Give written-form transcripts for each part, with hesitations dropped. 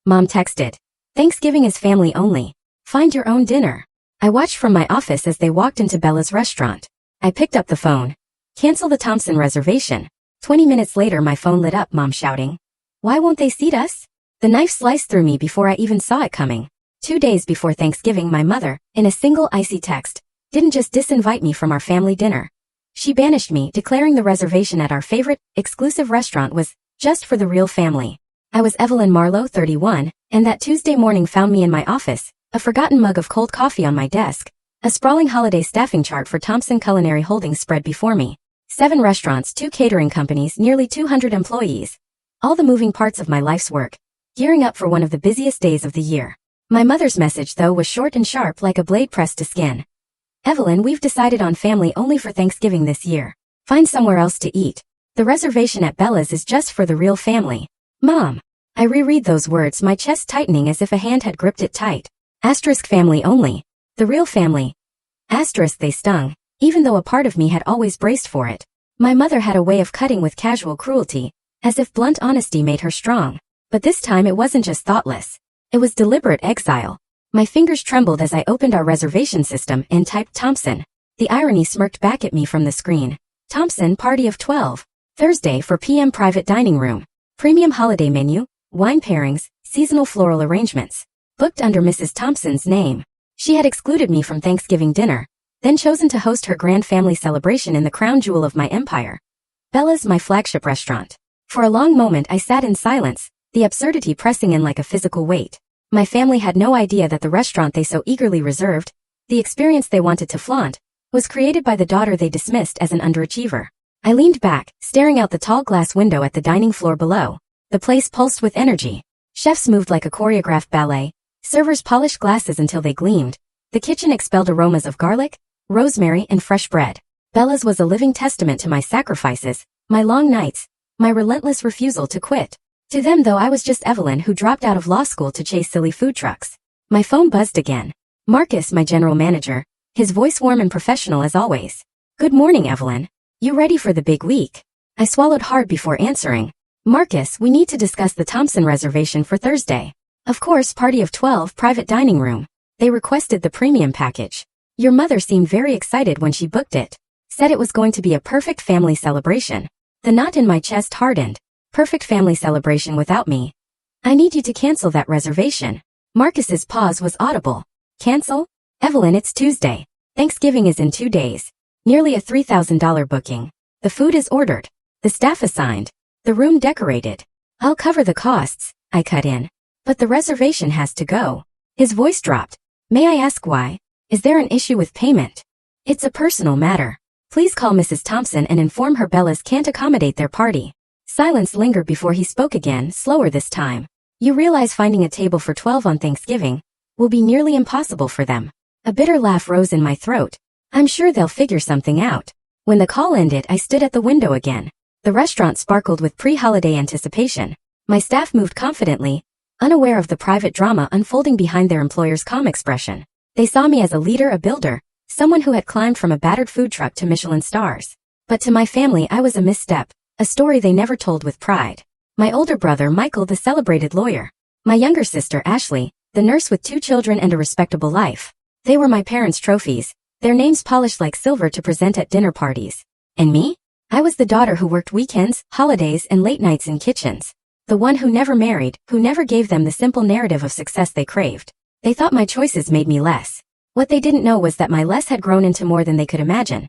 Mom texted. Thanksgiving is family only. Find your own dinner. I watched from my office as they walked into Bella's restaurant. I picked up the phone. Cancel the Thompson reservation. 20 minutes later my phone lit up, Mom shouting. Why won't they seat us? The knife sliced through me before I even saw it coming. 2 days before Thanksgiving, my mother, in a single icy text, didn't just disinvite me from our family dinner. She banished me, declaring the reservation at our favorite, exclusive restaurant was just for the real family. I was Evelyn Marlowe, 31, and that Tuesday morning found me in my office, a forgotten mug of cold coffee on my desk, a sprawling holiday staffing chart for Thompson Culinary Holdings spread before me. 7 restaurants, 2 catering companies, nearly 200 employees. All the moving parts of my life's work, gearing up for one of the busiest days of the year. My mother's message, though, was short and sharp like a blade pressed to skin. Evelyn, we've decided on family only for Thanksgiving this year. Find somewhere else to eat. The reservation at Bella's is just for the real family. Mom. I reread those words, my chest tightening as if a hand had gripped it tight. Asterisk family only. The real family. Asterisk, they stung, even though a part of me had always braced for it. My mother had a way of cutting with casual cruelty, as if blunt honesty made her strong. But this time it wasn't just thoughtless. It was deliberate exile. My fingers trembled as I opened our reservation system and typed Thompson. The irony smirked back at me from the screen. Thompson, party of 12. Thursday, 4 p.m. private dining room. Premium holiday menu, wine pairings, seasonal floral arrangements. Booked under Mrs. Thompson's name. She had excluded me from Thanksgiving dinner, then chosen to host her grand family celebration in the crown jewel of my empire. Bella's, my flagship restaurant. For a long moment I sat in silence, the absurdity pressing in like a physical weight. My family had no idea that the restaurant they so eagerly reserved, the experience they wanted to flaunt, was created by the daughter they dismissed as an underachiever. I leaned back, staring out the tall glass window at the dining floor below. The place pulsed with energy. Chefs moved like a choreographed ballet. Servers polished glasses until they gleamed. The kitchen expelled aromas of garlic, rosemary, and fresh bread. Bella's was a living testament to my sacrifices, my long nights, my relentless refusal to quit. To them, though, I was just Evelyn who dropped out of law school to chase silly food trucks. My phone buzzed again. Marcus, my general manager, his voice warm and professional as always. Good morning, Evelyn. You ready for the big week? I swallowed hard before answering. Marcus, we need to discuss the Thompson reservation for Thursday. Of course, party of 12, private dining room. They requested the premium package. Your mother seemed very excited when she booked it. Said it was going to be a perfect family celebration. The knot in my chest hardened. Perfect family celebration without me. I need you to cancel that reservation. Marcus's pause was audible. Cancel? Evelyn, it's Tuesday. Thanksgiving is in 2 days. Nearly a $3,000 booking. The food is ordered. The staff assigned. The room decorated. I'll cover the costs, I cut in. But the reservation has to go. His voice dropped. May I ask why? Is there an issue with payment? It's a personal matter. Please call Mrs. Thompson and inform her Bella's can't accommodate their party. Silence lingered before he spoke again, slower this time. You realize finding a table for 12 on Thanksgiving will be nearly impossible for them. A bitter laugh rose in my throat. I'm sure they'll figure something out. When the call ended, I stood at the window again. The restaurant sparkled with pre-holiday anticipation. My staff moved confidently, unaware of the private drama unfolding behind their employer's calm expression. They saw me as a leader, a builder, someone who had climbed from a battered food truck to Michelin stars. But to my family I was a misstep, a story they never told with pride. My older brother Michael, the celebrated lawyer. My younger sister Ashley, the nurse with 2 children and a respectable life. They were my parents' trophies, their names polished like silver to present at dinner parties. And me? I was the daughter who worked weekends, holidays, and late nights in kitchens. The one who never married, who never gave them the simple narrative of success they craved. They thought my choices made me less. What they didn't know was that my less had grown into more than they could imagine.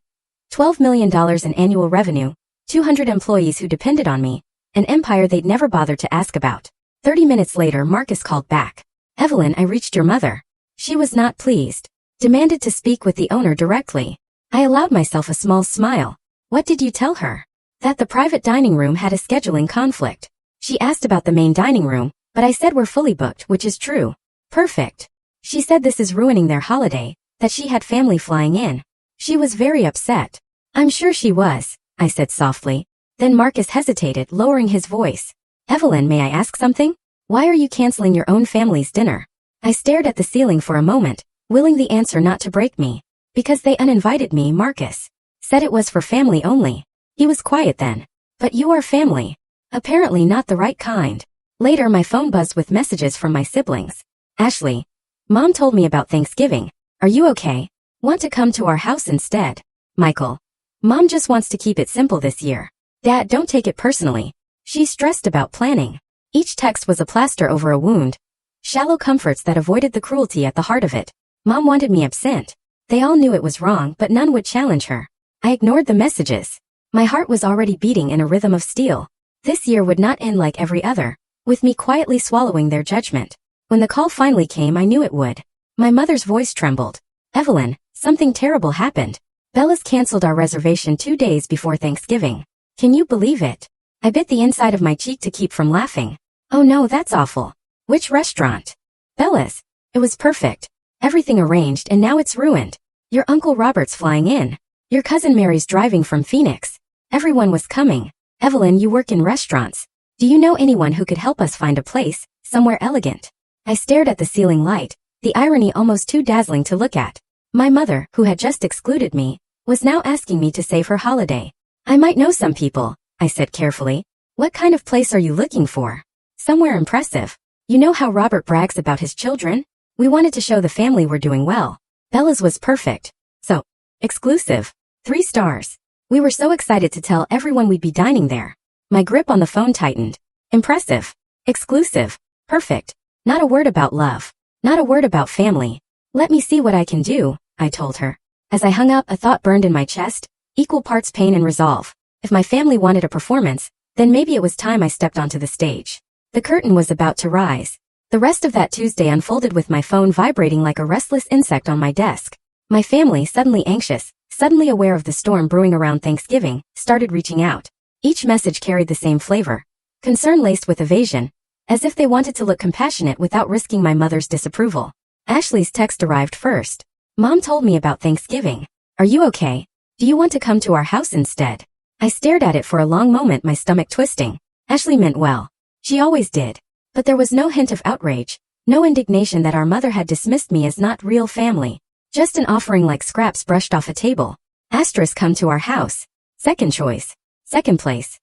$12 million in annual revenue, 200 employees who depended on me, an empire they'd never bothered to ask about. 30 minutes later, Marcus called back. Evelyn, I reached your mother. She was not pleased. Demanded to speak with the owner directly. I allowed myself a small smile. What did you tell her? That the private dining room had a scheduling conflict. She asked about the main dining room, but I said we're fully booked, which is true. Perfect. She said this is ruining their holiday, that she had family flying in. She was very upset. I'm sure she was, I said softly. Then Marcus hesitated, lowering his voice. Evelyn, may I ask something? Why are you canceling your own family's dinner? I stared at the ceiling for a moment, willing the answer not to break me. Because they uninvited me, Marcus. Said it was for family only. He was quiet then. But you are family. Apparently not the right kind. Later, my phone buzzed with messages from my siblings. Ashley, Mom told me about Thanksgiving. Are you okay? Want to come to our house instead? Michael, Mom just wants to keep it simple this year. Dad, don't take it personally. She's stressed about planning. Each text was a plaster over a wound. Shallow comforts that avoided the cruelty at the heart of it. Mom wanted me absent. They all knew it was wrong, but none would challenge her. I ignored the messages. My heart was already beating in a rhythm of steel. This year would not end like every other, with me quietly swallowing their judgment. When the call finally came, I knew it would. My mother's voice trembled. Evelyn, something terrible happened. Bella's canceled our reservation 2 days before Thanksgiving. Can you believe it? I bit the inside of my cheek to keep from laughing. Oh no, that's awful. Which restaurant? Bella's. It was perfect. Everything arranged, and now it's ruined. Your Uncle Robert's flying in. Your cousin Mary's driving from Phoenix. Everyone was coming. Evelyn, you work in restaurants. Do you know anyone who could help us find a place, somewhere elegant? I stared at the ceiling light, the irony almost too dazzling to look at. My mother, who had just excluded me, was now asking me to save her holiday. I might know some people, I said carefully. What kind of place are you looking for? Somewhere impressive. You know how Robert brags about his children? We wanted to show the family we're doing well. Bella's was perfect. So, exclusive. 3 stars. We were so excited to tell everyone we'd be dining there. My grip on the phone tightened. Impressive. Exclusive. Perfect. Not a word about love. Not a word about family. Let me see what I can do, I told her. As I hung up, a thought burned in my chest, equal parts pain and resolve. If my family wanted a performance, then maybe it was time I stepped onto the stage. The curtain was about to rise. The rest of that Tuesday unfolded with my phone vibrating like a restless insect on my desk. My family, suddenly anxious, suddenly aware of the storm brewing around Thanksgiving, started reaching out. Each message carried the same flavor. Concern laced with evasion, as if they wanted to look compassionate without risking my mother's disapproval. Ashley's text arrived first. Mom told me about Thanksgiving. Are you okay? Do you want to come to our house instead? I stared at it for a long moment, my stomach twisting. Ashley meant well. She always did. But there was no hint of outrage, no indignation that our mother had dismissed me as not real family. Just an offering like scraps brushed off a table. Asterisk, come to our house. Second choice. Second place.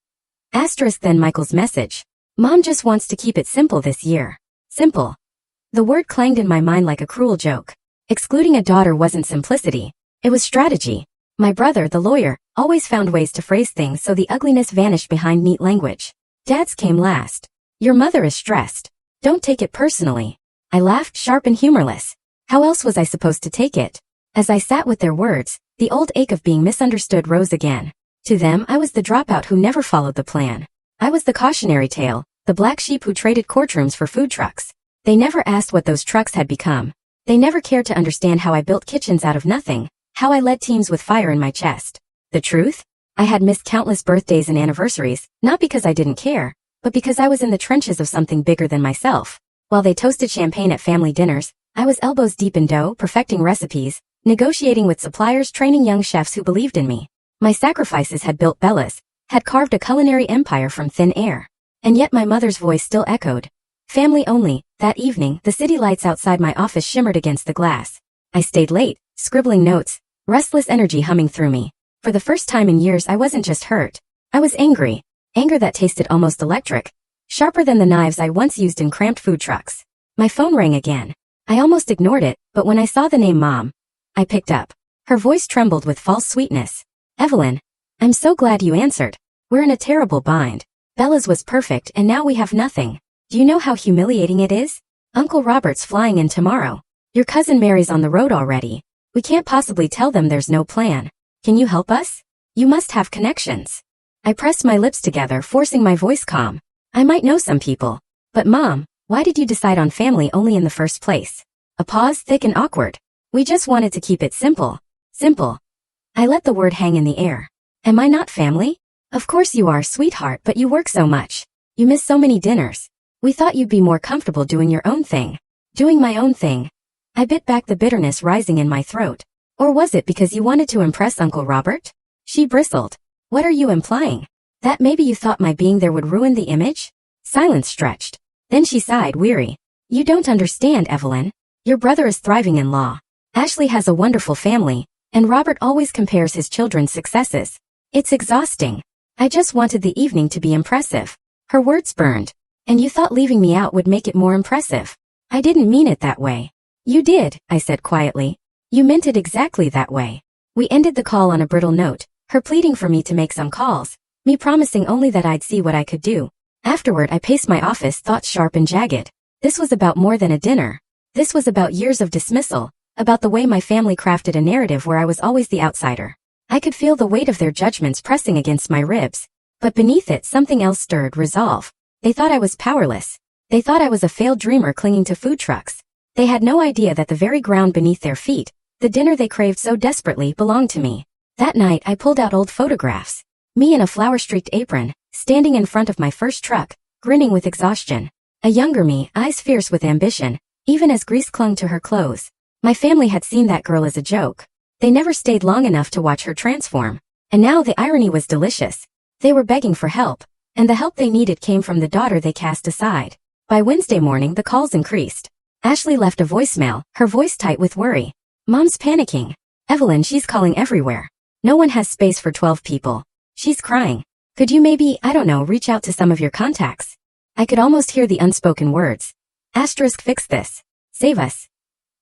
Asterisk, then Michael's message. Mom just wants to keep it simple this year. Simple. The word clanged in my mind like a cruel joke. Excluding a daughter wasn't simplicity. It was strategy. My brother, the lawyer, always found ways to phrase things so the ugliness vanished behind neat language. Dad's came last. Your mother is stressed. Don't take it personally. I laughed, sharp and humorless. How else was I supposed to take it? As I sat with their words, the old ache of being misunderstood rose again. To them, I was the dropout who never followed the plan. I was the cautionary tale, the black sheep who traded courtrooms for food trucks. They never asked what those trucks had become. They never cared to understand how I built kitchens out of nothing, how I led teams with fire in my chest. The truth? I had missed countless birthdays and anniversaries, not because I didn't care, but because I was in the trenches of something bigger than myself. While they toasted champagne at family dinners, I was elbows deep in dough, perfecting recipes, negotiating with suppliers, training young chefs who believed in me. My sacrifices had built Bella's, had carved a culinary empire from thin air. And yet my mother's voice still echoed. Family only. That evening, the city lights outside my office shimmered against the glass. I stayed late, scribbling notes, restless energy humming through me. For the first time in years, I wasn't just hurt. I was angry. Anger that tasted almost electric, sharper than the knives I once used in cramped food trucks. My phone rang again. I almost ignored it, but when I saw the name Mom, I picked up. Her voice trembled with false sweetness. Evelyn, I'm so glad you answered. We're in a terrible bind. Bella's was perfect and now we have nothing. Do you know how humiliating it is? Uncle Robert's flying in tomorrow. Your cousin Mary's on the road already. We can't possibly tell them there's no plan. Can you help us? You must have connections. I pressed my lips together, forcing my voice calm. I might know some people. But Mom, why did you decide on family only in the first place? A pause, thick and awkward. We just wanted to keep it simple. Simple. I let the word hang in the air. Am I not family? Of course you are, sweetheart, but you work so much. You miss so many dinners. We thought you'd be more comfortable doing your own thing. Doing my own thing. I bit back, the bitterness rising in my throat. Or was it because you wanted to impress Uncle Robert? She bristled. What are you implying? That maybe you thought my being there would ruin the image? Silence stretched. Then she sighed, weary. You don't understand, Evelyn. Your brother is thriving in law. Ashley has a wonderful family, and Robert always compares his children's successes. It's exhausting. I just wanted the evening to be impressive. Her words burned. And you thought leaving me out would make it more impressive. I didn't mean it that way. You did, I said quietly. You meant it exactly that way. We ended the call on a brittle note, her pleading for me to make some calls, me promising only that I'd see what I could do. Afterward I paced my office, thoughts sharp and jagged. This was about more than a dinner. This was about years of dismissal, about the way my family crafted a narrative where I was always the outsider. I could feel the weight of their judgments pressing against my ribs. But beneath it something else stirred, resolve. They thought I was powerless. They thought I was a failed dreamer clinging to food trucks. They had no idea that the very ground beneath their feet, the dinner they craved so desperately, belonged to me. That night I pulled out old photographs. Me in a flower-streaked apron, standing in front of my first truck, grinning with exhaustion. A younger me, eyes fierce with ambition, even as grease clung to her clothes. My family had seen that girl as a joke. They never stayed long enough to watch her transform. And now the irony was delicious. They were begging for help, and the help they needed came from the daughter they cast aside. By Wednesday morning the calls increased. Ashley left a voicemail, her voice tight with worry. Mom's panicking. Evelyn, she's calling everywhere. No one has space for 12 people. She's crying. Could you maybe, I don't know, reach out to some of your contacts? I could almost hear the unspoken words. Asterisk, fix this. Save us.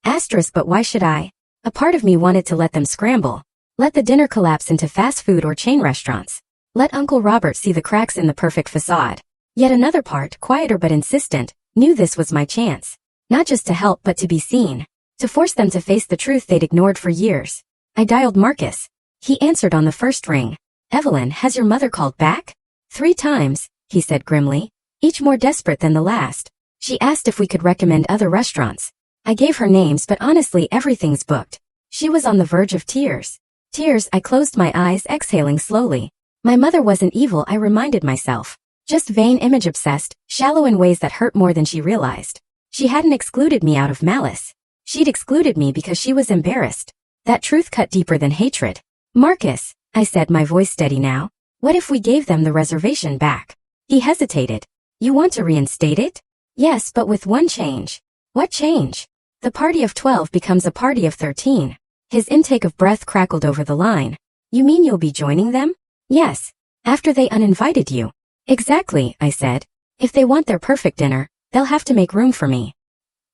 Asterisk, but why should I? A part of me wanted to let them scramble. Let the dinner collapse into fast food or chain restaurants. Let Uncle Robert see the cracks in the perfect facade. Yet another part, quieter but insistent, knew this was my chance. Not just to help but to be seen. To force them to face the truth they'd ignored for years. I dialed Marcus. He answered on the first ring. Evelyn, has your mother called back? 3 times, he said grimly, each more desperate than the last. She asked if we could recommend other restaurants. I gave her names, but honestly everything's booked. She was on the verge of tears. Tears. I closed my eyes, exhaling slowly. My mother wasn't evil, I reminded myself. Just vain, image obsessed, shallow in ways that hurt more than she realized. She hadn't excluded me out of malice. She'd excluded me because she was embarrassed. That truth cut deeper than hatred. Marcus, I said, my voice steady now. What if we gave them the reservation back? He hesitated. You want to reinstate it? Yes, but with one change. What change? The party of 12 becomes a party of 13. His intake of breath crackled over the line. You mean you'll be joining them? Yes. After they uninvited you. Exactly, I said. If they want their perfect dinner, they'll have to make room for me.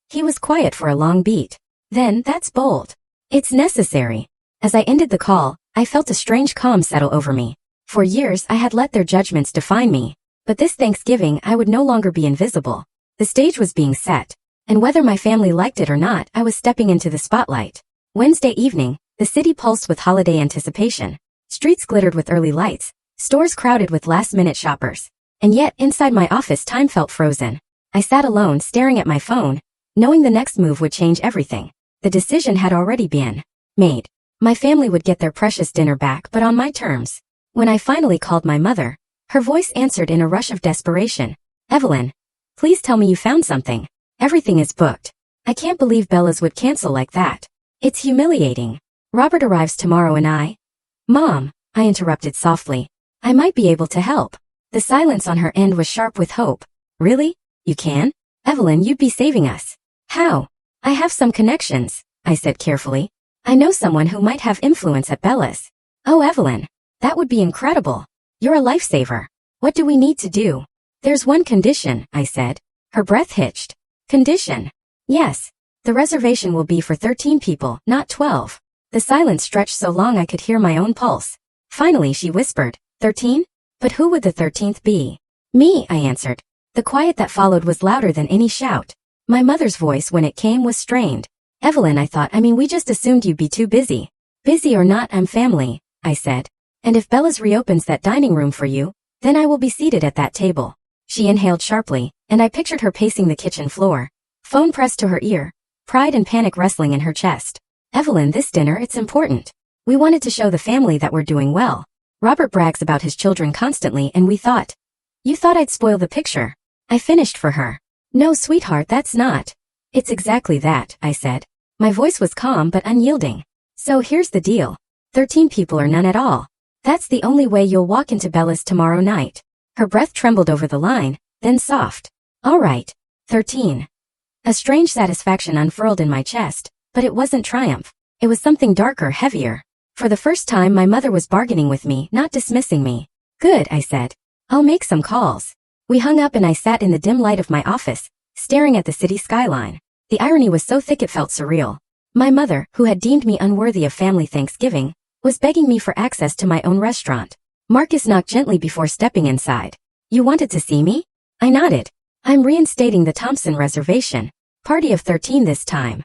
He was quiet for a long beat. Then, that's bold. It's necessary. As I ended the call, I felt a strange calm settle over me. For years I had let their judgments define me. But this Thanksgiving I would no longer be invisible. The stage was being set. And whether my family liked it or not, I was stepping into the spotlight. Wednesday evening, the city pulsed with holiday anticipation. Streets glittered with early lights, stores crowded with last-minute shoppers. And yet, inside my office time felt frozen. I sat alone, staring at my phone, knowing the next move would change everything. The decision had already been made. My family would get their precious dinner back, but on my terms. When I finally called my mother, her voice answered in a rush of desperation. Evelyn, please tell me you found something. Everything is booked. I can't believe Bella's would cancel like that. It's humiliating. Robert arrives tomorrow and Mom, I interrupted softly. I might be able to help. The silence on her end was sharp with hope. Really? You can? Evelyn, you'd be saving us. How? I have some connections, I said carefully. I know someone who might have influence at Bella's. Oh, Evelyn, that would be incredible. You're a lifesaver. What do we need to do? There's one condition, I said. Her breath hitched. Condition? Yes. The reservation will be for 13 people, not 12. The silence stretched so long I could hear my own pulse. Finally she whispered, 13? But who would the 13th be? Me, I answered. The quiet that followed was louder than any shout. My mother's voice when it came was strained. Evelyn, I thought, we just assumed you'd be too busy. Busy or not, I'm family, I said. And if Bella's reopens that dining room for you, then I will be seated at that table. She inhaled sharply, and I pictured her pacing the kitchen floor. Phone pressed to her ear, pride and panic wrestling in her chest. Evelyn, this dinner, it's important. We wanted to show the family that we're doing well. Robert brags about his children constantly and we thought. You thought I'd spoil the picture. I finished for her. No, sweetheart, that's not. It's exactly that, I said. My voice was calm but unyielding. So here's the deal. 13 people or none at all. That's the only way you'll walk into Bella's tomorrow night. Her breath trembled over the line, then soft. All right. 13. A strange satisfaction unfurled in my chest, but it wasn't triumph. It was something darker, heavier. For the first time my mother was bargaining with me, not dismissing me. Good, I said. I'll make some calls. We hung up and I sat in the dim light of my office, staring at the city skyline. The irony was so thick it felt surreal. My mother, who had deemed me unworthy of family Thanksgiving, was begging me for access to my own restaurant. Marcus knocked gently before stepping inside. "You wanted to see me?" I nodded. "I'm reinstating the Thompson reservation. Party of 13 this time."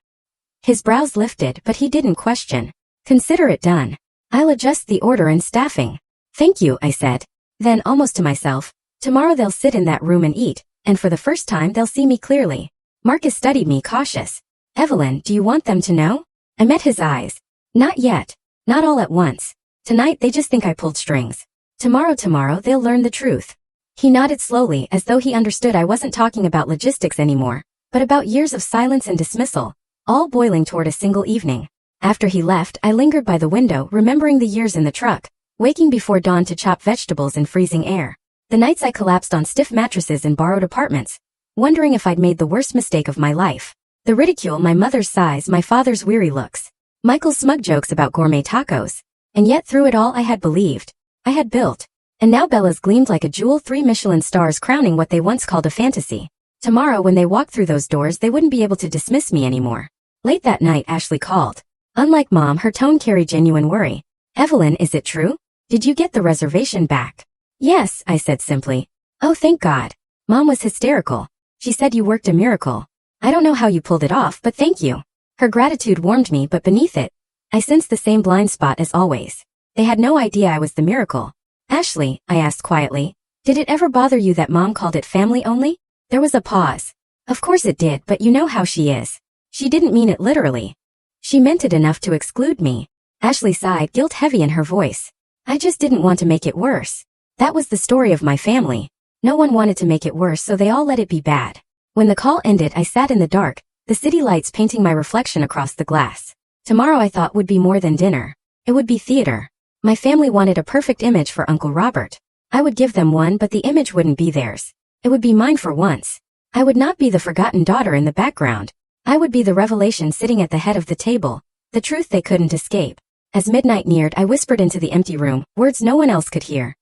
His brows lifted, but he didn't question. "Consider it done. I'll adjust the order and staffing." "Thank you," I said. Then, almost to myself, "Tomorrow they'll sit in that room and eat, and for the first time they'll see me clearly." Marcus studied me, cautious. "Evelyn, do you want them to know?" I met his eyes. "Not yet. Not all at once. Tonight they just think I pulled strings. Tomorrow they'll learn the truth." He nodded slowly, as though he understood I wasn't talking about logistics anymore, but about years of silence and dismissal, all boiling toward a single evening. After he left, I lingered by the window, remembering the years in the truck, waking before dawn to chop vegetables in freezing air. The nights I collapsed on stiff mattresses in borrowed apartments, wondering if I'd made the worst mistake of my life. The ridicule, my mother's sighs, my father's weary looks, Michael's smug jokes about gourmet tacos. And yet through it all I had believed. I had built. And now Bella's gleamed like a jewel, 3 Michelin stars crowning what they once called a fantasy. Tomorrow when they walked through those doors they wouldn't be able to dismiss me anymore. Late that night Ashley called. Unlike Mom, her tone carried genuine worry. "Evelyn, is it true? Did you get the reservation back?" "Yes," I said simply. "Oh, thank God." Mom was hysterical. She said you worked a miracle. "I don't know how you pulled it off, but thank you." Her gratitude warmed me, but beneath it, I sensed the same blind spot as always. They had no idea I was the miracle. "Ashley," I asked quietly, "did it ever bother you that Mom called it family only?" There was a pause. "Of course it did, but you know how she is. She didn't mean it literally. She meant it enough to exclude me." Ashley sighed, guilt heavy in her voice. "I just didn't want to make it worse. That was the story of my family. No one wanted to make it worse, so they all let it be bad." When the call ended, I sat in the dark, the city lights painting my reflection across the glass. Tomorrow I thought would be more than dinner. It would be theater. My family wanted a perfect image for Uncle Robert. I would give them one, but the image wouldn't be theirs. It would be mine for once. I would not be the forgotten daughter in the background. I would be the revelation sitting at the head of the table, the truth they couldn't escape. As midnight neared, I whispered into the empty room, words no one else could hear.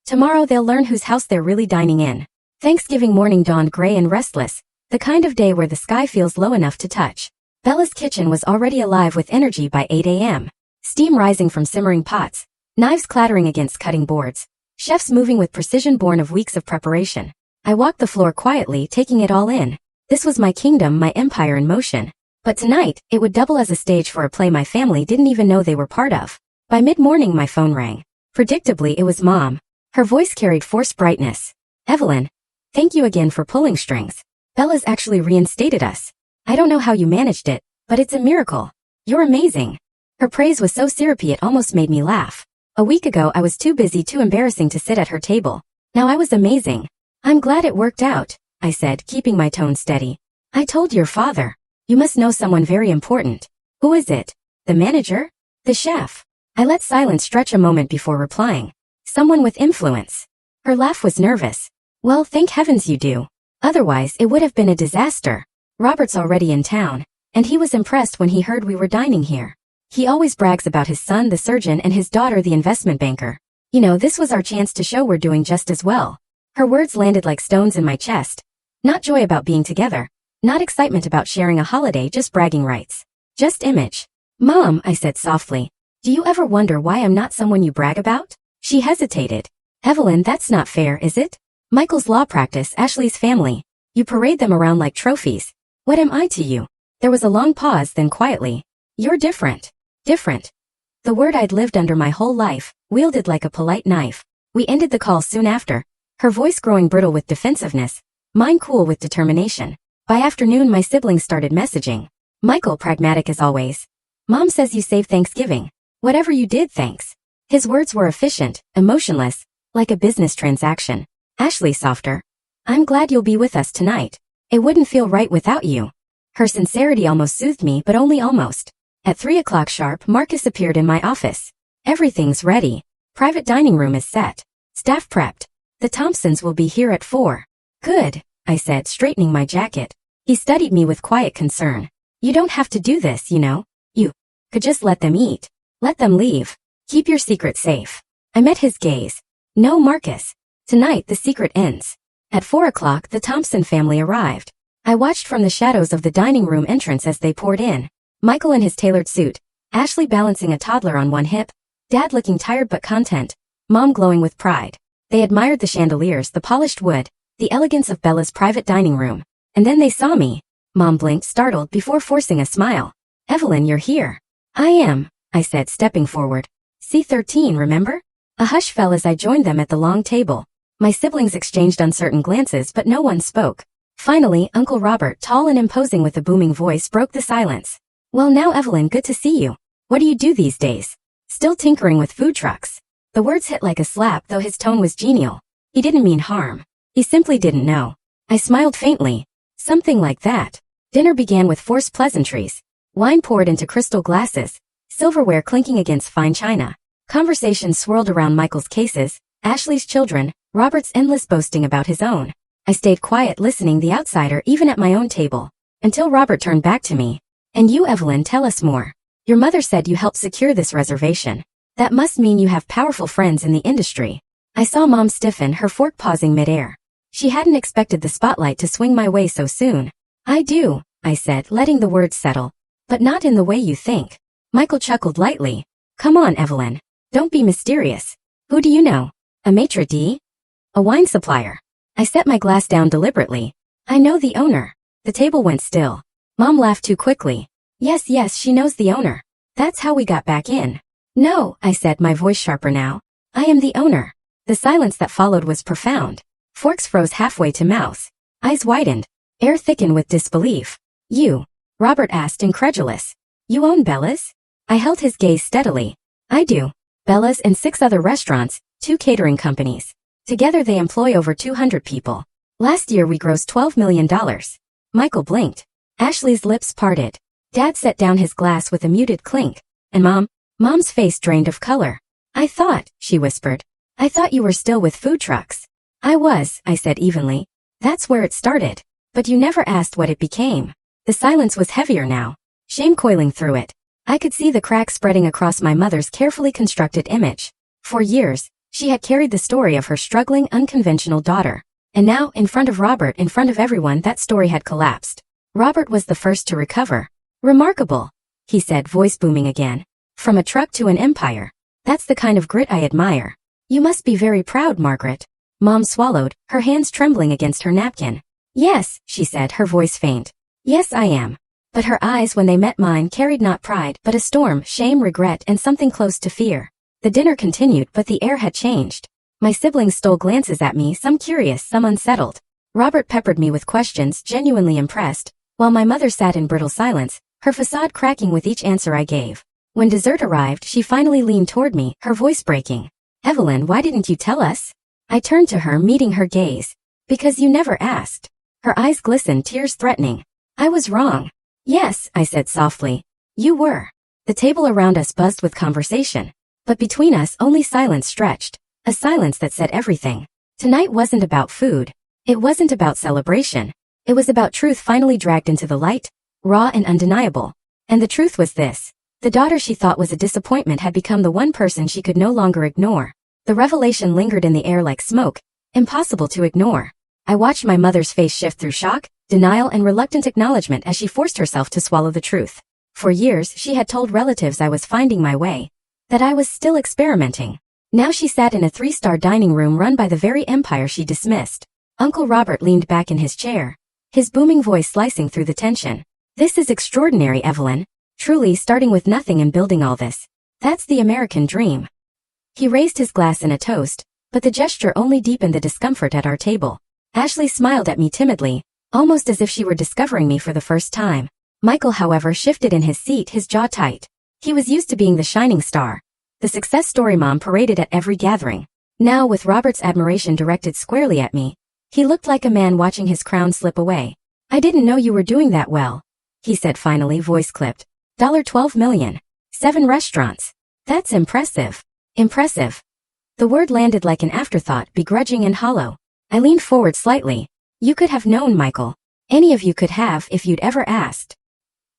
"Tomorrow they'll learn whose house they're really dining in." Thanksgiving morning dawned gray and restless, the kind of day where the sky feels low enough to touch. Bella's kitchen was already alive with energy by 8 a.m. Steam rising from simmering pots, knives clattering against cutting boards, chefs moving with precision born of weeks of preparation. I walked the floor quietly, taking it all in. This was my kingdom, my empire in motion. But tonight, it would double as a stage for a play my family didn't even know they were part of. By mid-morning my phone rang. Predictably, it was Mom. Her voice carried forced brightness. "Evelyn, thank you again for pulling strings. Bella's actually reinstated us. I don't know how you managed it, but it's a miracle. You're amazing." Her praise was so syrupy it almost made me laugh. A week ago I was too busy, too embarrassing to sit at her table. Now I was amazing. "I'm glad it worked out," I said, keeping my tone steady. "I told your father. You must know someone very important." "Who is it? The manager? The chef?" I let silence stretch a moment before replying. "Someone with influence." Her laugh was nervous. "Well, thank heavens you do. Otherwise, it would have been a disaster. Robert's already in town, and he was impressed when he heard we were dining here. He always brags about his son, the surgeon, and his daughter, the investment banker. You know, this was our chance to show we're doing just as well." Her words landed like stones in my chest. Not joy about being together. Not excitement about sharing a holiday, just bragging rights. Just image. "Mom," I said softly, "do you ever wonder why I'm not someone you brag about?" She hesitated. "Evelyn, that's not fair, is it? Michael's law practice, Ashley's family. You parade them around like trophies. What am I to you?" There was a long pause, then quietly. "You're different." Different. The word I'd lived under my whole life, wielded like a polite knife. We ended the call soon after, her voice growing brittle with defensiveness, mine cool with determination. By afternoon my siblings started messaging. Michael pragmatic as always. "Mom says you saved Thanksgiving. Whatever you did, thanks." His words were efficient, emotionless, like a business transaction. Ashley softer. "I'm glad you'll be with us tonight. It wouldn't feel right without you." Her sincerity almost soothed me, but only almost. At 3 o'clock sharp, Marcus appeared in my office. "Everything's ready. Private dining room is set. Staff prepped. The Thompsons will be here at 4. "Good," I said, straightening my jacket. He studied me with quiet concern. "You don't have to do this, you know. You could just let them eat. Let them leave. Keep your secret safe." I met his gaze. "No, Marcus. Tonight the secret ends." At 4 o'clock, the Thompson family arrived. I watched from the shadows of the dining room entrance as they poured in. Michael in his tailored suit, Ashley balancing a toddler on one hip, Dad looking tired but content, Mom glowing with pride. They admired the chandeliers, the polished wood, the elegance of Bella's private dining room. And then they saw me. Mom blinked, startled, before forcing a smile. "Evelyn, you're here." "I am," I said, stepping forward. "C13, remember?" A hush fell as I joined them at the long table. My siblings exchanged uncertain glances, but no one spoke. Finally, Uncle Robert, tall and imposing with a booming voice, broke the silence. "Well now, Evelyn, good to see you. What do you do these days?" "Still tinkering with food trucks." The words hit like a slap, though his tone was genial. He didn't mean harm. He simply didn't know. I smiled faintly. "Something like that." Dinner began with forced pleasantries. Wine poured into crystal glasses, silverware clinking against fine china. Conversations swirled around Michael's cases, Ashley's children, Robert's endless boasting about his own. I stayed quiet, listening, the outsider, even at my own table, until Robert turned back to me. "And you, Evelyn, tell us more. Your mother said you helped secure this reservation. That must mean you have powerful friends in the industry." I saw Mom stiffen, her fork pausing midair. She hadn't expected the spotlight to swing my way so soon. "I do," I said, letting the words settle. "But not in the way you think." Michael chuckled lightly. "Come on, Evelyn. Don't be mysterious. Who do you know? A maitre d'? A wine supplier?" I set my glass down deliberately. "I know the owner." The table went still. Mom laughed too quickly. Yes, she knows the owner. That's how we got back in." "No," I said, my voice sharper now. "I am the owner." The silence that followed was profound. Forks froze halfway to mouth. Eyes widened. Air thickened with disbelief. "You?" Robert asked, incredulous. "You own Bella's?" I held his gaze steadily. "I do. Bella's and 6 other restaurants, 2 catering companies. Together they employ over 200 people. Last year we grossed $12 million. Michael blinked. Ashley's lips parted. Dad set down his glass with a muted clink. "And Mom's face drained of color." "I thought," she whispered. "I thought you were still with food trucks." "I was," I said evenly. "That's where it started. But you never asked what it became." The silence was heavier now, shame coiling through it. I could see the cracks spreading across my mother's carefully constructed image. For years, she had carried the story of her struggling, unconventional daughter. And now, in front of Robert, in front of everyone, that story had collapsed. Robert was the first to recover. "Remarkable," he said, voice booming again. "From a truck to an empire. That's the kind of grit I admire. You must be very proud, Margaret." Mom swallowed, her hands trembling against her napkin. "Yes," she said, her voice faint. "Yes, I am." But her eyes, when they met mine, carried not pride, but a storm, shame, regret, and something close to fear. The dinner continued, but the air had changed. My siblings stole glances at me, some curious, some unsettled. Robert peppered me with questions, genuinely impressed, while my mother sat in brittle silence, her facade cracking with each answer I gave. When dessert arrived, she finally leaned toward me, her voice breaking. "Evelyn, why didn't you tell us?" I turned to her, meeting her gaze. "Because you never asked." Her eyes glistened, tears threatening. "I was wrong." "Yes," I said softly. "You were." The table around us buzzed with conversation. But between us only silence stretched. A silence that said everything. Tonight wasn't about food. It wasn't about celebration. It was about truth finally dragged into the light, raw and undeniable. And the truth was this. The daughter she thought was a disappointment had become the one person she could no longer ignore. The revelation lingered in the air like smoke, impossible to ignore. I watched my mother's face shift through shock, denial, and reluctant acknowledgement as she forced herself to swallow the truth. For years, she had told relatives I was finding my way, that I was still experimenting. Now she sat in a 3-star dining room run by the very empire she dismissed. Uncle Robert leaned back in his chair, his booming voice slicing through the tension. "This is extraordinary, Evelyn. Truly, starting with nothing and building all this. That's the American dream." He raised his glass in a toast, but the gesture only deepened the discomfort at our table. Ashley smiled at me timidly, almost as if she were discovering me for the first time. Michael, however, shifted in his seat, his jaw tight. He was used to being the shining star, the success story Mom paraded at every gathering. Now, with Robert's admiration directed squarely at me, he looked like a man watching his crown slip away. "I didn't know you were doing that well," he said finally, voice clipped. $12 million. 7 restaurants. That's impressive. Impressive. The word landed like an afterthought, begrudging and hollow. I leaned forward slightly. "You could have known, Michael. Any of you could have if you'd ever asked."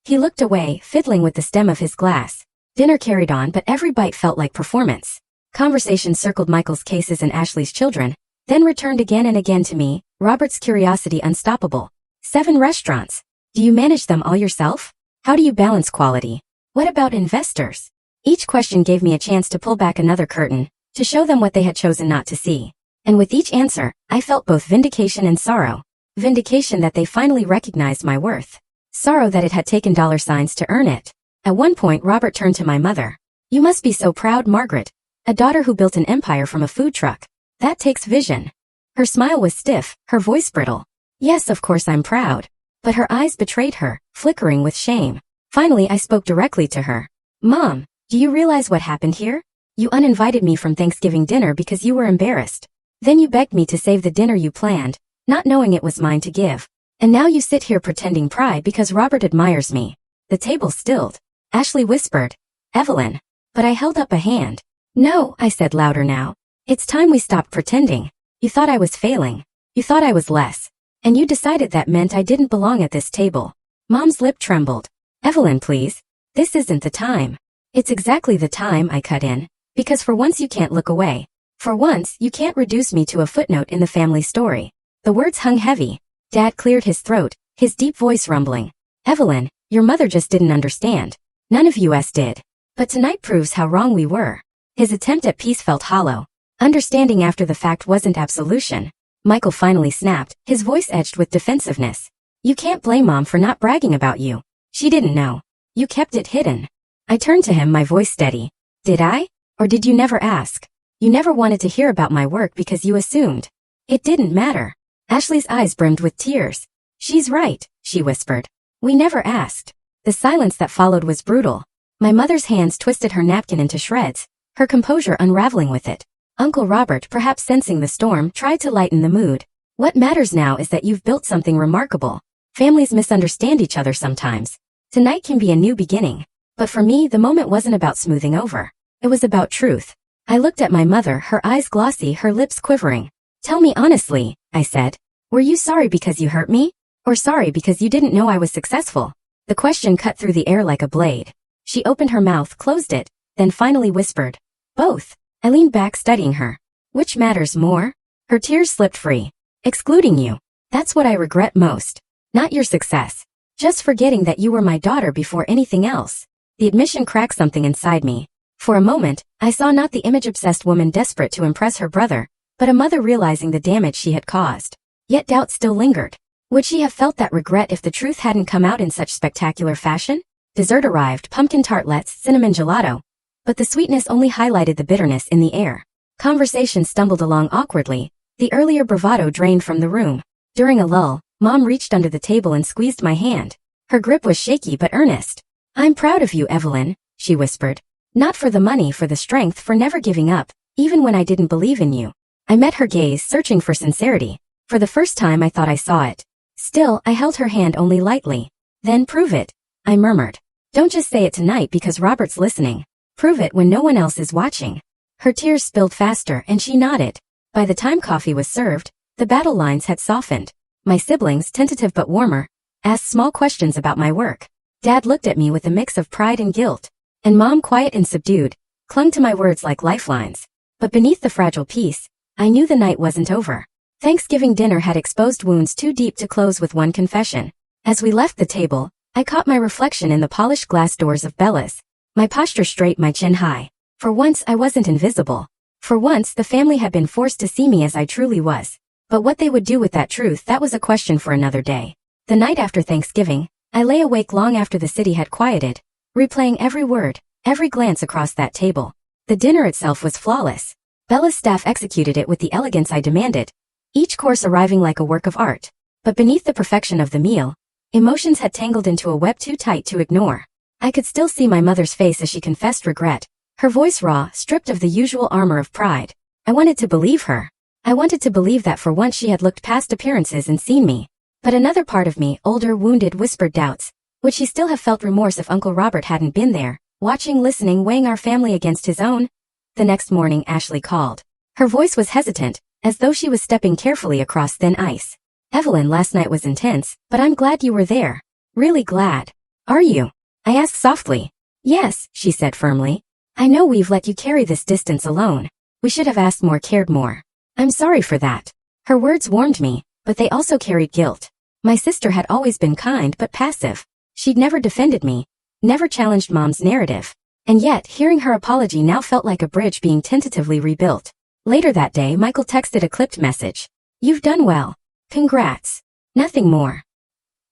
He looked away, fiddling with the stem of his glass. Dinner carried on, but every bite felt like performance. Conversation circled Michael's cases and Ashley's children, Then returned again and again to me, Robert's curiosity unstoppable. 7 restaurants. Do you manage them all yourself? How do you balance quality? What about investors? Each question gave me a chance to pull back another curtain, to show them what they had chosen not to see. And with each answer, I felt both vindication and sorrow. Vindication that they finally recognized my worth. Sorrow that it had taken $signs to earn it. At one point Robert turned to my mother. You must be so proud, Margaret. A daughter who built an empire from a food truck. That takes vision. Her smile was stiff, her voice brittle. Yes, of course I'm proud. But her eyes betrayed her, flickering with shame. Finally I spoke directly to her. Mom, do you realize what happened here? You uninvited me from Thanksgiving dinner because you were embarrassed. Then you begged me to save the dinner you planned, not knowing it was mine to give. And now you sit here pretending pride because Robert admires me. The table stilled. Ashley whispered, Evelyn. But I held up a hand. No, I said louder now. It's time we stopped pretending. You thought I was failing. You thought I was less. And you decided that meant I didn't belong at this table. Mom's lip trembled. Evelyn, please. This isn't the time. It's exactly the time, I cut in. Because for once you can't look away. For once, you can't reduce me to a footnote in the family story. The words hung heavy. Dad cleared his throat, his deep voice rumbling. Evelyn, your mother just didn't understand. None of us did. But tonight proves how wrong we were. His attempt at peace felt hollow. Understanding after the fact wasn't absolution. Michael finally snapped, his voice edged with defensiveness. You can't blame Mom for not bragging about you. She didn't know. You kept it hidden. I turned to him, my voice steady. Did I? Or did you never ask? You never wanted to hear about my work because you assumed. It didn't matter. Ashley's eyes brimmed with tears. She's right, she whispered. We never asked. The silence that followed was brutal. My mother's hands twisted her napkin into shreds, her composure unraveling with it. Uncle Robert, perhaps sensing the storm, tried to lighten the mood. What matters now is that you've built something remarkable. Families misunderstand each other sometimes. Tonight can be a new beginning. But for me, the moment wasn't about smoothing over. It was about truth. I looked at my mother, her eyes glossy, her lips quivering. Tell me honestly, I said. Were you sorry because you hurt me? Or sorry because you didn't know I was successful? The question cut through the air like a blade. She opened her mouth, closed it, then finally whispered. Both. I leaned back, studying her. Which matters more? Her tears slipped free. Excluding you. That's what I regret most. Not your success. Just forgetting that you were my daughter before anything else. The admission cracked something inside me. For a moment, I saw not the image-obsessed woman desperate to impress her brother, but a mother realizing the damage she had caused. Yet doubt still lingered. Would she have felt that regret if the truth hadn't come out in such spectacular fashion? Dessert arrived, pumpkin tartlets, cinnamon gelato. But the sweetness only highlighted the bitterness in the air. Conversation stumbled along awkwardly. The earlier bravado drained from the room. During a lull, Mom reached under the table and squeezed my hand. Her grip was shaky but earnest. I'm proud of you, Evelyn, she whispered. Not for the money, for the strength, for never giving up, even when I didn't believe in you. I met her gaze, searching for sincerity. For the first time I thought I saw it. Still, I held her hand only lightly. Then prove it, I murmured. Don't just say it tonight because Robert's listening. Prove it when no one else is watching. Her tears spilled faster and she nodded. By the time coffee was served, the battle lines had softened. My siblings, tentative but warmer, asked small questions about my work. Dad looked at me with a mix of pride and guilt. And Mom, quiet and subdued, clung to my words like lifelines. But beneath the fragile peace, I knew the night wasn't over. Thanksgiving dinner had exposed wounds too deep to close with one confession. As we left the table, I caught my reflection in the polished glass doors of Bella's. My posture straight, my chin high. For once, I wasn't invisible. For once, the family had been forced to see me as I truly was. But what they would do with that truth, that was a question for another day. The night after Thanksgiving, I lay awake long after the city had quieted, replaying every word, every glance across that table. The dinner itself was flawless. Bella's staff executed it with the elegance I demanded, each course arriving like a work of art. But beneath the perfection of the meal, emotions had tangled into a web too tight to ignore. I could still see my mother's face as she confessed regret, her voice raw, stripped of the usual armor of pride. I wanted to believe her. I wanted to believe that for once she had looked past appearances and seen me. But another part of me, older, wounded, whispered doubts. Would she still have felt remorse if Uncle Robert hadn't been there, watching, listening, weighing our family against his own? The next morning Ashley called. Her voice was hesitant, as though she was stepping carefully across thin ice. Evelyn, last night was intense, but I'm glad you were there. Really glad. Are you? I asked softly. Yes, she said firmly. I know we've let you carry this distance alone. We should have asked more, cared more. I'm sorry for that. Her words warmed me, but they also carried guilt. My sister had always been kind but passive. She'd never defended me, never challenged Mom's narrative. And yet, hearing her apology now felt like a bridge being tentatively rebuilt. Later that day, Michael texted a clipped message. "You've done well. Congrats." Nothing more.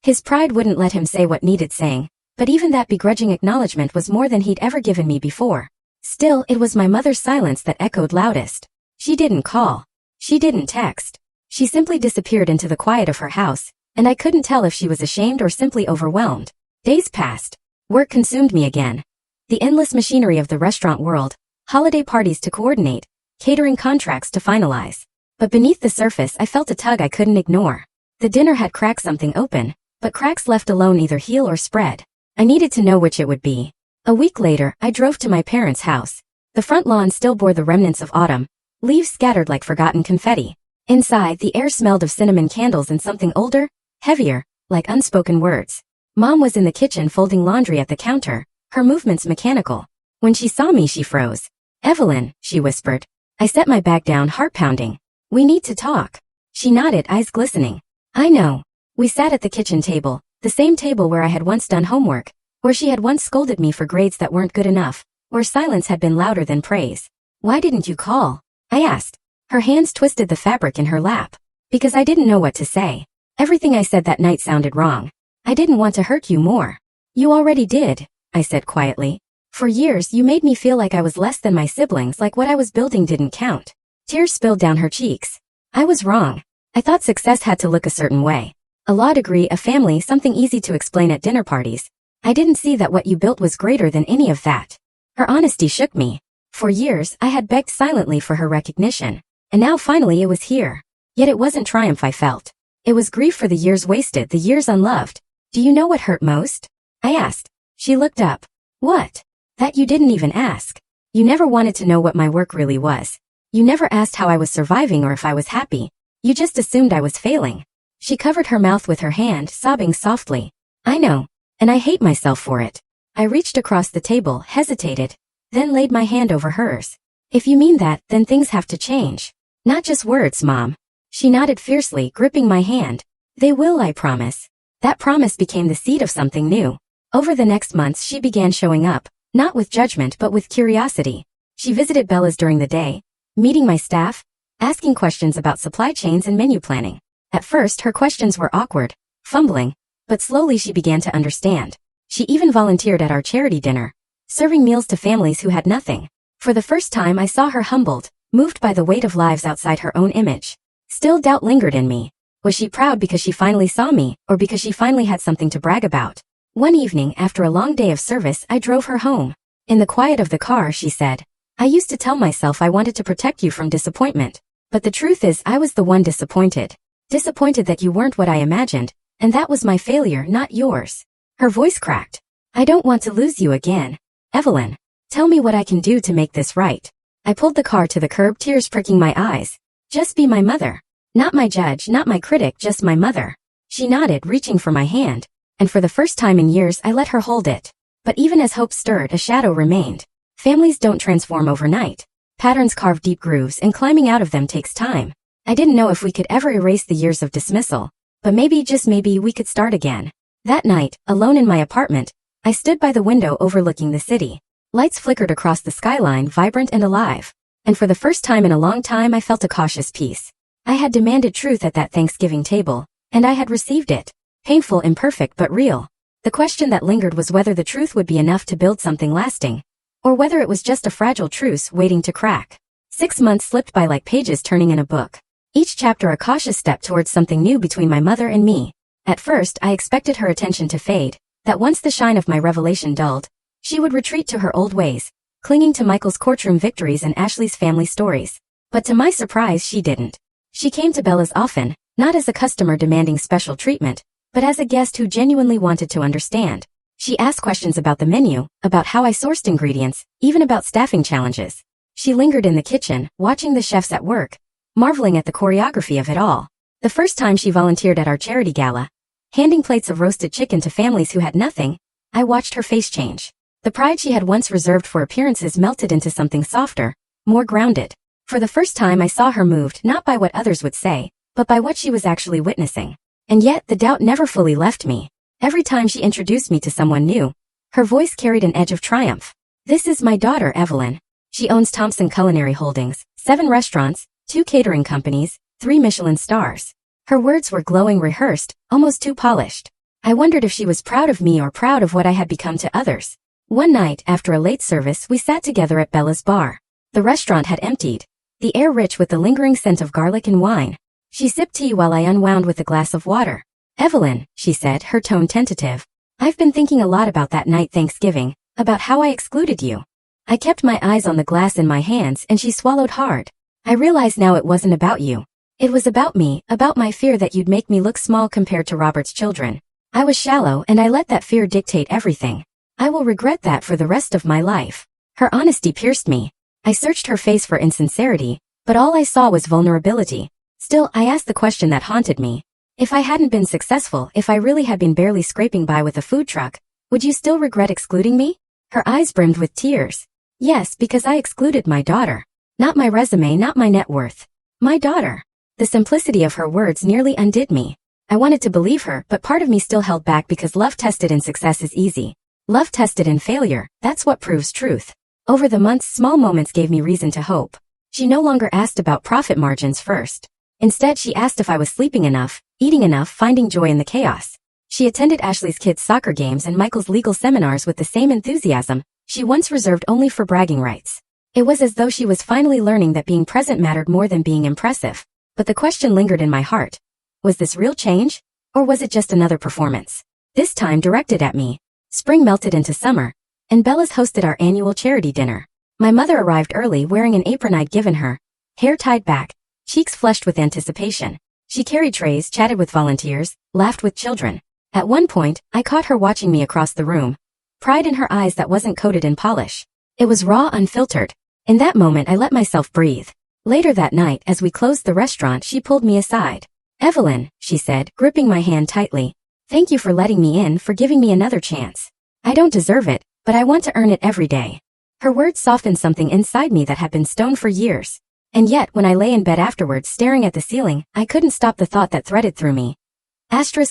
His pride wouldn't let him say what needed saying, but even that begrudging acknowledgement was more than he'd ever given me before. Still, it was my mother's silence that echoed loudest. She didn't call. She didn't text. She simply disappeared into the quiet of her house, and I couldn't tell if she was ashamed or simply overwhelmed. Days passed. Work consumed me again. The endless machinery of the restaurant world, holiday parties to coordinate, catering contracts to finalize. But beneath the surface I felt a tug I couldn't ignore. The dinner had cracked something open, but cracks left alone either heal or spread. I needed to know which it would be. A week later, I drove to my parents' house. The front lawn still bore the remnants of autumn, leaves scattered like forgotten confetti. Inside, the air smelled of cinnamon candles and something older, heavier, like unspoken words. Mom was in the kitchen folding laundry at the counter, her movements mechanical. When she saw me, she froze. "Evelyn," she whispered. I set my bag down, heart pounding. "We need to talk." She nodded, eyes glistening. "I know." We sat at the kitchen table, the same table where I had once done homework, where she had once scolded me for grades that weren't good enough, where silence had been louder than praise. "Why didn't you call?" I asked. Her hands twisted the fabric in her lap. "Because I didn't know what to say. Everything I said that night sounded wrong. I didn't want to hurt you more." "You already did," I said quietly. "For years you made me feel like I was less than my siblings, like what I was building didn't count." Tears spilled down her cheeks. I was wrong. I thought success had to look a certain way. A law degree, a family, something easy to explain at dinner parties. I didn't see that what you built was greater than any of that. Her honesty shook me. For years, I had begged silently for her recognition. And now finally it was here. Yet it wasn't triumph I felt. It was grief for the years wasted, the years unloved. "Do you know what hurt most?" I asked. She looked up. "What?" "That you didn't even ask. You never wanted to know what my work really was. You never asked how I was surviving or if I was happy. You just assumed I was failing." She covered her mouth with her hand, sobbing softly. "I know. And I hate myself for it." I reached across the table, hesitated, then laid my hand over hers. "If you mean that, then things have to change. Not just words, Mom." She nodded fiercely, gripping my hand. "They will, I promise." That promise became the seed of something new. Over the next months she began showing up, not with judgment but with curiosity. She visited Bella's during the day, meeting my staff, asking questions about supply chains and menu planning. At first her questions were awkward, fumbling, but slowly she began to understand. She even volunteered at our charity dinner, serving meals to families who had nothing. For the first time I saw her humbled, moved by the weight of lives outside her own image. Still doubt lingered in me. Was she proud because she finally saw me, or because she finally had something to brag about? One evening, after a long day of service, I drove her home. In the quiet of the car, she said, "I used to tell myself I wanted to protect you from disappointment. But the truth is I was the one disappointed. Disappointed that you weren't what I imagined, and that was my failure, not yours." Her voice cracked. "I don't want to lose you again. Evelyn, tell me what I can do to make this right." I pulled the car to the curb, tears pricking my eyes. "Just be my mother. Not my judge, not my critic, just my mother." She nodded, reaching for my hand, and for the first time in years I let her hold it. But even as hope stirred, a shadow remained. Families don't transform overnight. Patterns carve deep grooves, and climbing out of them takes time. I didn't know if we could ever erase the years of dismissal, but maybe, just maybe, we could start again. That night, alone in my apartment, I stood by the window overlooking the city. Lights flickered across the skyline, vibrant and alive. And for the first time in a long time I felt a cautious peace. I had demanded truth at that Thanksgiving table, and I had received it. Painful, imperfect, but real. The question that lingered was whether the truth would be enough to build something lasting, or whether it was just a fragile truce waiting to crack. 6 months slipped by like pages turning in a book. Each chapter a cautious step towards something new between my mother and me. At first, I expected her attention to fade, that once the shine of my revelation dulled, she would retreat to her old ways, clinging to Michael's courtroom victories and Ashley's family stories. But to my surprise, she didn't. She came to Bella's often, not as a customer demanding special treatment, but as a guest who genuinely wanted to understand. She asked questions about the menu, about how I sourced ingredients, even about staffing challenges. She lingered in the kitchen, watching the chefs at work, marveling at the choreography of it all. The first time she volunteered at our charity gala, handing plates of roasted chicken to families who had nothing, I watched her face change. The pride she had once reserved for appearances melted into something softer, more grounded. For the first time I saw her moved not by what others would say, but by what she was actually witnessing. And yet the doubt never fully left me. Every time she introduced me to someone new, her voice carried an edge of triumph. This is my daughter Evelyn. She owns Thompson Culinary Holdings, 7 restaurants, 2 catering companies, 3 Michelin stars. Her words were glowing, rehearsed, almost too polished. I wondered if she was proud of me or proud of what I had become to others. One night, after a late service, we sat together at Bella's bar. The restaurant had emptied, the air rich with the lingering scent of garlic and wine. She sipped tea while I unwound with a glass of water. Evelyn, she said, her tone tentative. I've been thinking a lot about that night Thanksgiving, about how I excluded you. I kept my eyes on the glass in my hands and she swallowed hard. I realize now it wasn't about you. It was about me, about my fear that you'd make me look small compared to Robert's children. I was shallow and I let that fear dictate everything. I will regret that for the rest of my life. Her honesty pierced me. I searched her face for insincerity, but all I saw was vulnerability. Still, I asked the question that haunted me. If I hadn't been successful, if I really had been barely scraping by with a food truck, would you still regret excluding me? Her eyes brimmed with tears. Yes, because I excluded my daughter. Not my resume, not my net worth. My daughter. The simplicity of her words nearly undid me. I wanted to believe her, but part of me still held back because love tested in success is easy. Love tested in failure, that's what proves truth. Over the months, small moments gave me reason to hope. She no longer asked about profit margins first. Instead, she asked if I was sleeping enough, eating enough, finding joy in the chaos. She attended Ashley's kids' soccer games and Michael's legal seminars with the same enthusiasm she once reserved only for bragging rights. It was as though she was finally learning that being present mattered more than being impressive. But the question lingered in my heart. Was this real change? Or was it just another performance? This time directed at me. Spring melted into summer, and Bella's hosted our annual charity dinner. My mother arrived early wearing an apron I'd given her, hair tied back, cheeks flushed with anticipation. She carried trays, chatted with volunteers, laughed with children. At one point, I caught her watching me across the room, pride in her eyes that wasn't coated in polish. It was raw, unfiltered. In that moment, I let myself breathe. Later that night, as we closed the restaurant, she pulled me aside. Evelyn, she said, gripping my hand tightly. Thank you for letting me in, for giving me another chance. I don't deserve it, but I want to earn it every day. Her words softened something inside me that had been stone for years. And yet, when I lay in bed afterwards staring at the ceiling, I couldn't stop the thought that threaded through me.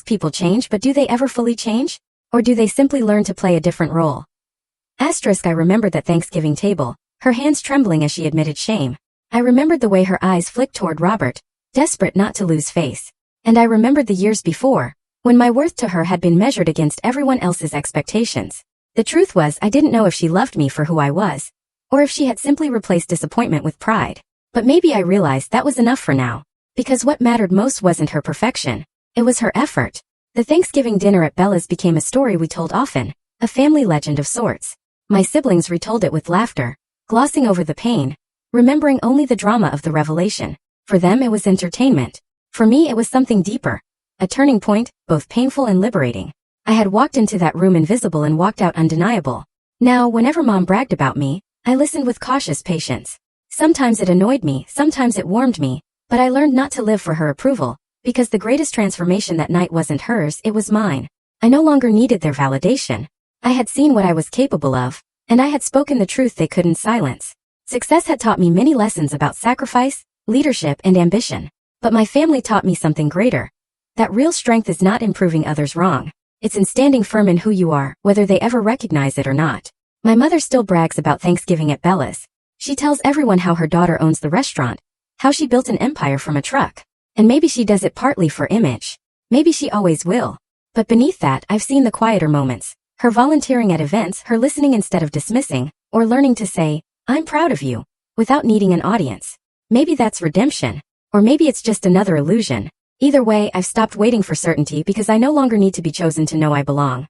People change, but do they ever fully change? Or do they simply learn to play a different role? I remembered that Thanksgiving table, her hands trembling as she admitted shame. I remembered the way her eyes flicked toward Robert, desperate not to lose face. And I remembered the years before, when my worth to her had been measured against everyone else's expectations. The truth was, I didn't know if she loved me for who I was, or if she had simply replaced disappointment with pride. But maybe I realized that was enough for now, because what mattered most wasn't her perfection. It was her effort. The Thanksgiving dinner at Bella's became a story we told often, a family legend of sorts. My siblings retold it with laughter, glossing over the pain, remembering only the drama of the revelation. For them it was entertainment. For me it was something deeper. A turning point, both painful and liberating. I had walked into that room invisible and walked out undeniable. Now, whenever Mom bragged about me, I listened with cautious patience. Sometimes it annoyed me, sometimes it warmed me, but I learned not to live for her approval, because the greatest transformation that night wasn't hers, it was mine. I no longer needed their validation. I had seen what I was capable of, and I had spoken the truth they couldn't silence. Success had taught me many lessons about sacrifice, leadership, and ambition. But my family taught me something greater. That real strength is not in proving others wrong. It's in standing firm in who you are, whether they ever recognize it or not. My mother still brags about Thanksgiving at Bella's. She tells everyone how her daughter owns the restaurant, how she built an empire from a truck. And maybe she does it partly for image. Maybe she always will. But beneath that, I've seen the quieter moments. Her volunteering at events, her listening instead of dismissing, or learning to say, I'm proud of you, without needing an audience. Maybe that's redemption. Or maybe it's just another illusion. Either way, I've stopped waiting for certainty because I no longer need to be chosen to know I belong.